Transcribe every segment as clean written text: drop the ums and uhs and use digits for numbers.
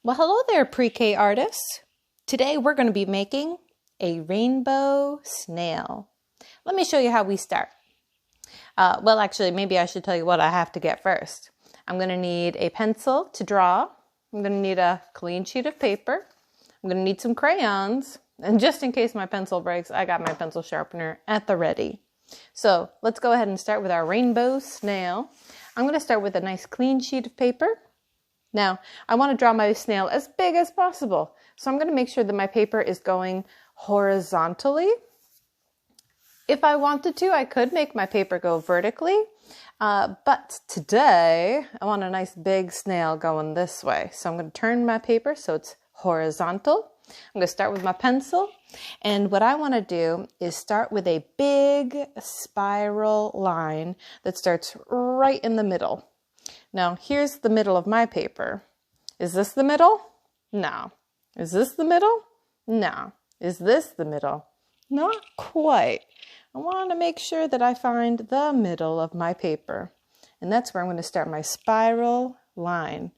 Well, hello there, pre-K artists. Today we're going to be making a rainbow snail. Let me show you how we start. Well, actually, maybe I should tell you what I have to get first. I'm going to need a pencil to draw. I'm going to need a clean sheet of paper. I'm going to need some crayons. And just in case my pencil breaks, I got my pencil sharpener at the ready. So let's go ahead and start with our rainbow snail. I'm going to start with a nice clean sheet of paper. Now, I want to draw my snail as big as possible. So I'm going to make sure that my paper is going horizontally. If I wanted to, I could make my paper go vertically. But today, I want a nice big snail going this way. So I'm going to turn my paper so it's horizontal. I'm going to start with my pencil. And what I want to do is start with a big spiral line that starts right in the middle. Now, here's the middle of my paper. Is this the middle? No. Is this the middle? No. Is this the middle? Not quite. I want to make sure that I find the middle of my paper. And that's where I'm going to start my spiral line.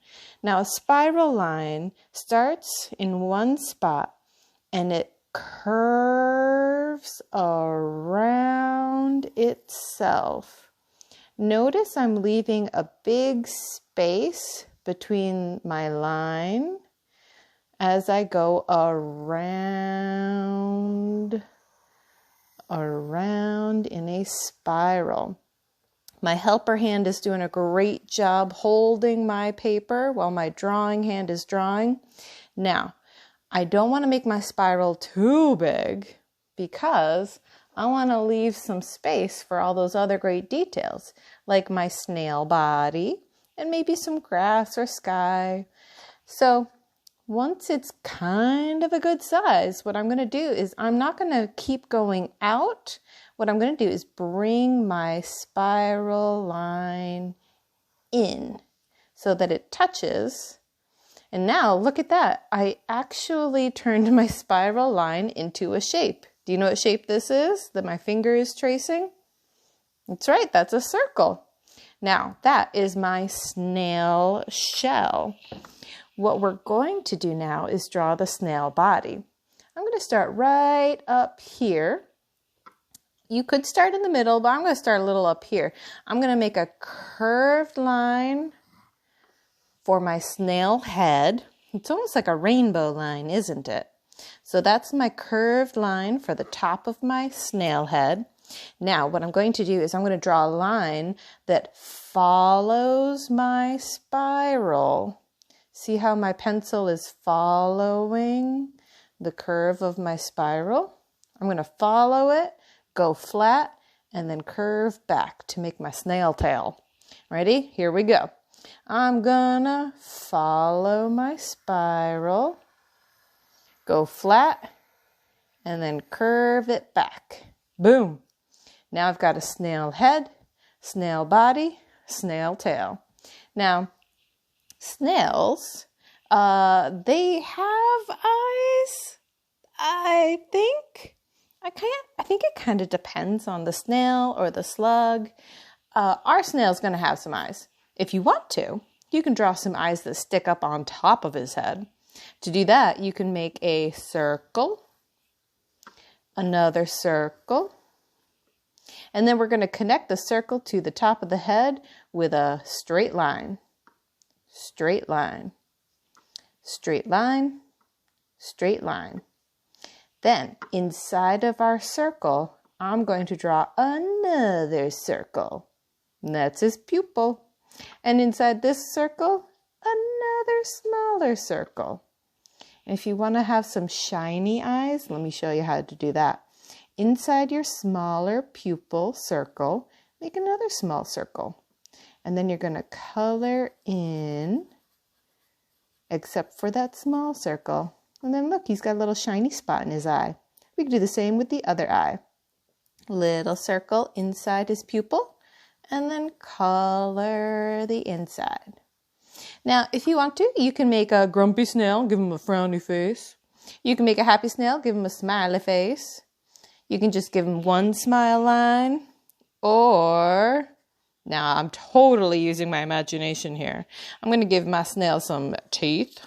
Now, a spiral line starts in one spot and it curves around itself. Notice I'm leaving a big space between my line as I go around in a spiral. My helper hand is doing a great job holding my paper while my drawing hand is drawing. Now, I don't want to make my spiral too big because I want to leave some space for all those other great details, like my snail body and maybe some grass or sky. So once it's kind of a good size, what I'm going to do is I'm not going to keep going out. What I'm going to do is bring my spiral line in so that it touches. And now look at that. I actually turned my spiral line into a shape. Do you know what shape this is that my finger is tracing? That's right, that's a circle. Now, that is my snail shell. What we're going to do now is draw the snail body. I'm going to start right up here. You could start in the middle, but I'm going to start a little up here. I'm going to make a curved line for my snail head. It's almost like a rainbow line, isn't it? So that's my curved line for the top of my snail head. Now, what I'm going to do is I'm going to draw a line that follows my spiral. See how my pencil is following the curve of my spiral? I'm going to follow it, go flat, and then curve back to make my snail tail. Ready? Here we go. I'm gonna follow my spiral, go flat, and then curve it back. Boom. Now I've got a snail head, snail body, snail tail. Now, snails, they have eyes, I think. I think it kind of depends on the snail or the slug. Our snail's going to have some eyes. If you want to, you can draw some eyes that stick up on top of his head. To do that, you can make a circle, another circle, and then we're going to connect the circle to the top of the head with a straight line, straight line, straight line, straight line. Then, inside of our circle, I'm going to draw another circle. And that's his pupil. And inside this circle, another smaller circle. And if you want to have some shiny eyes, let me show you how to do that. Inside your smaller pupil circle, make another small circle. And then you're going to color in, except for that small circle. And then look, he's got a little shiny spot in his eye. We can do the same with the other eye. Little circle inside his pupil. And then color the inside. Now, if you want to, you can make a grumpy snail, give him a frowny face. You can make a happy snail, give him a smiley face. You can just give him one smile line. Or, now I'm totally using my imagination here. I'm going to give my snail some teeth.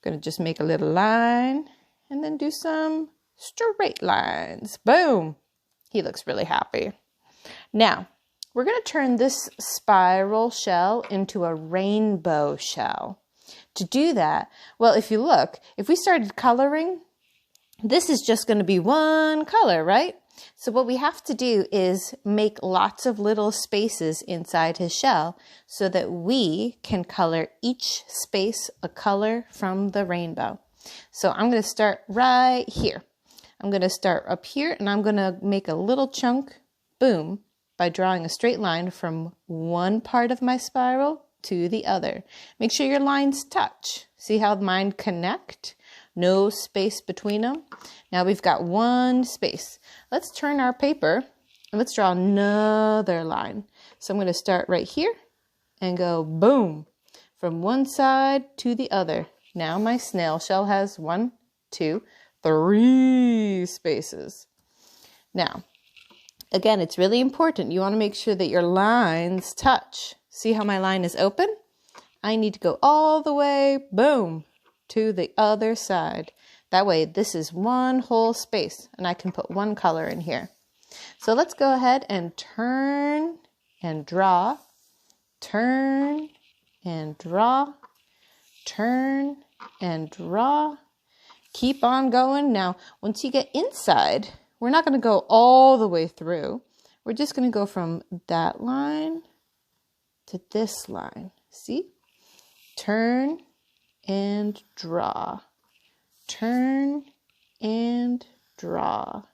Gonna just make a little line and then do some straight lines. Boom. He looks really happy. Now, we're gonna turn this spiral shell into a rainbow shell. To do that, well, if you look, if we started coloring, this is just gonna be one color, right? So what we have to do is make lots of little spaces inside his shell so that we can color each space a color from the rainbow. So I'm going to start right here. I'm going to start up here and I'm going to make a little chunk, boom, by drawing a straight line from one part of my spiral to the other. Make sure your lines touch. See how mine connect? No space between them. Now we've got one space. Let's turn our paper and let's draw another line. So I'm going to start right here and go boom from one side to the other. Now my snail shell has 1, 2, 3 spaces. Now, again, it's really important. You want to make sure that your lines touch. See how my line is open? I need to go all the way, boom, to the other side. That way, this is one whole space, and I can put one color in here. So let's go ahead and turn and draw, turn and draw, turn and draw. Keep on going. Now, once you get inside, we're not going to go all the way through. We're just going to go from that line to this line. See? Turn and draw. Turn and draw.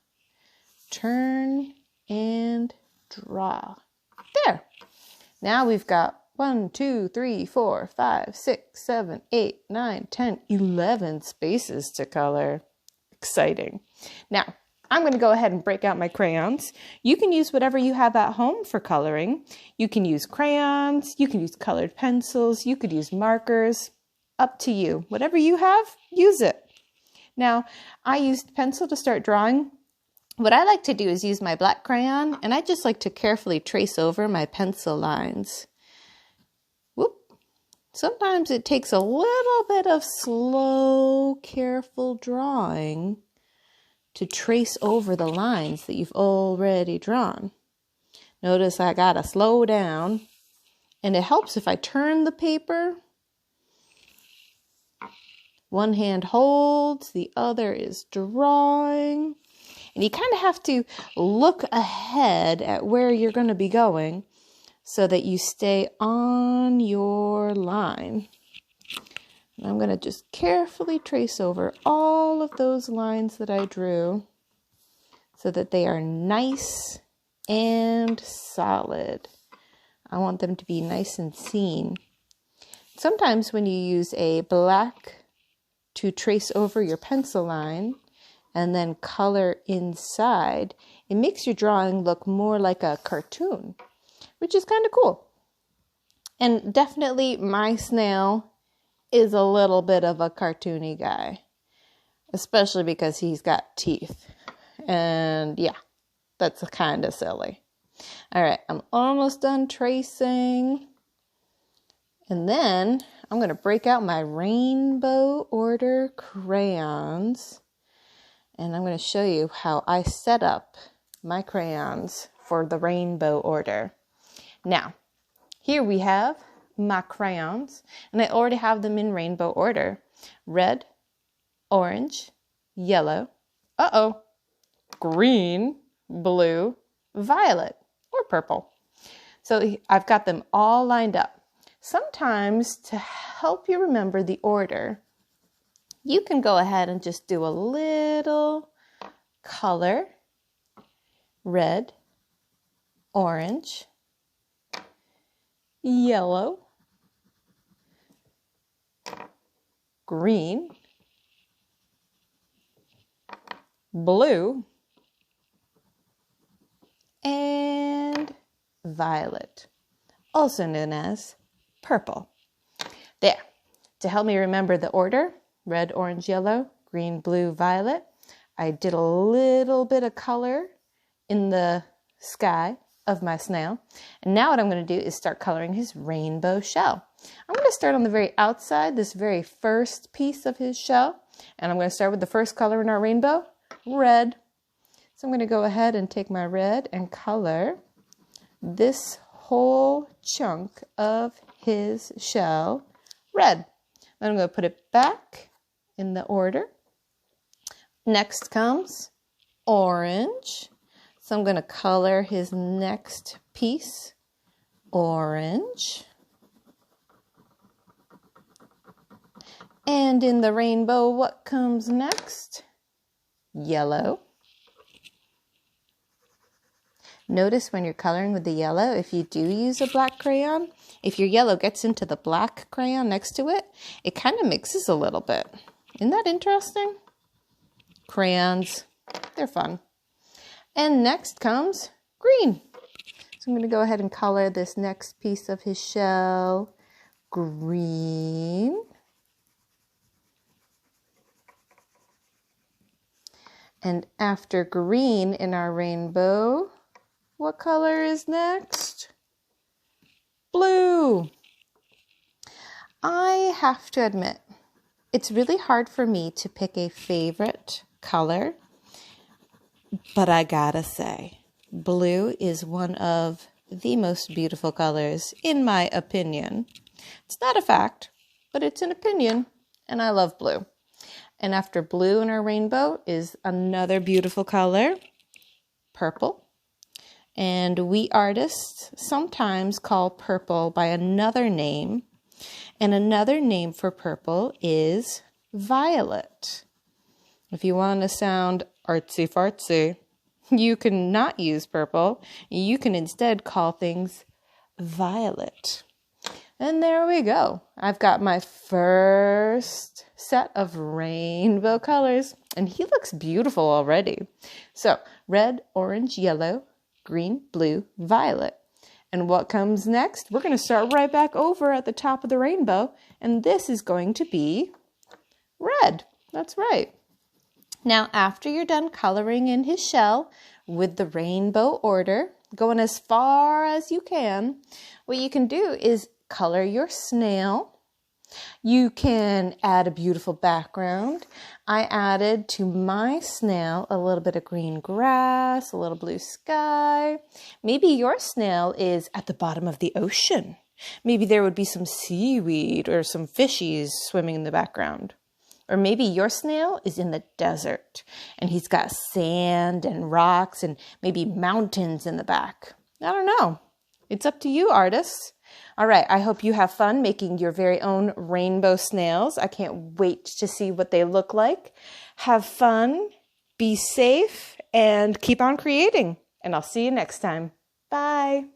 Turn and draw. There. Now we've got 1, 2, 3, 4, 5, 6, 7, 8, 9, 10, 11 spaces to color. Exciting. Now, I'm going to go ahead and break out my crayons. You can use whatever you have at home for coloring. You can use crayons, you can use colored pencils, you could use markers. Up to you. Whatever you have, use it. Now, I used pencil to start drawing. What I like to do is use my black crayon, and I just like to carefully trace over my pencil lines. Whoop. Sometimes it takes a little bit of slow, careful drawing to trace over the lines that you've already drawn. Notice I gotta slow down, and it helps if I turn the paper. One hand holds, the other is drawing. And you kind of have to look ahead at where you're going to be going so that you stay on your line. And I'm going to just carefully trace over all of those lines that I drew so that they are nice and solid. I want them to be nice and seen. Sometimes when you use a black to trace over your pencil line and then color inside, it makes your drawing look more like a cartoon, which is kind of cool. And definitely my snail is a little bit of a cartoony guy, especially because he's got teeth. And yeah, that's kind of silly. All right, I'm almost done tracing. And then I'm going to break out my rainbow order crayons. And I'm going to show you how I set up my crayons for the rainbow order. Now, here we have my crayons. And I already have them in rainbow order. Red, orange, yellow, green, blue, violet, or purple. So I've got them all lined up. Sometimes to help you remember the order, you can go ahead and just do a little color, red, orange, yellow, green, blue, and violet, also known as purple. There. To help me remember the order, red, orange, yellow, green, blue, violet, I did a little bit of color in the sky of my snail. And now what I'm going to do is start coloring his rainbow shell. I'm going to start on the very outside, this very first piece of his shell. And I'm going to start with the first color in our rainbow, red. So I'm going to go ahead and take my red and color this whole chunk of his shell red. Then I'm going to put it back in the order. Next comes orange. So I'm going to color his next piece orange. And in the rainbow, what comes next? Yellow. Notice when you're coloring with the yellow, if you do use a black crayon, if your yellow gets into the black crayon next to it, it kind of mixes a little bit. Isn't that interesting? Crayons, they're fun. And next comes green. So I'm going to go ahead and color this next piece of his shell green. And after green in our rainbow, what color is next? Blue. I have to admit, it's really hard for me to pick a favorite color, but I gotta say, blue is one of the most beautiful colors, in my opinion. It's not a fact, but it's an opinion, and I love blue. And after blue in our rainbow is another beautiful color, purple. And we artists sometimes call purple by another name. And another name for purple is violet. If you want to sound artsy-fartsy, you can not use purple. You can instead call things violet. And there we go. I've got my first set of rainbow colors, and he looks beautiful already. So red, orange, yellow, green, blue, violet. And what comes next? We're going to start right back over at the top of the rainbow, and this is going to be red. That's right. Now, after you're done coloring in his shell with the rainbow order, going as far as you can, what you can do is color your snail. You can add a beautiful background. I added to my snail a little bit of green grass, a little blue sky. Maybe your snail is at the bottom of the ocean. Maybe there would be some seaweed or some fishies swimming in the background. Or maybe your snail is in the desert and he's got sand and rocks and maybe mountains in the back. I don't know. It's up to you, artists. All right, I hope you have fun making your very own rainbow snails. I can't wait to see what they look like. Have fun, be safe, and keep on creating. And I'll see you next time. Bye.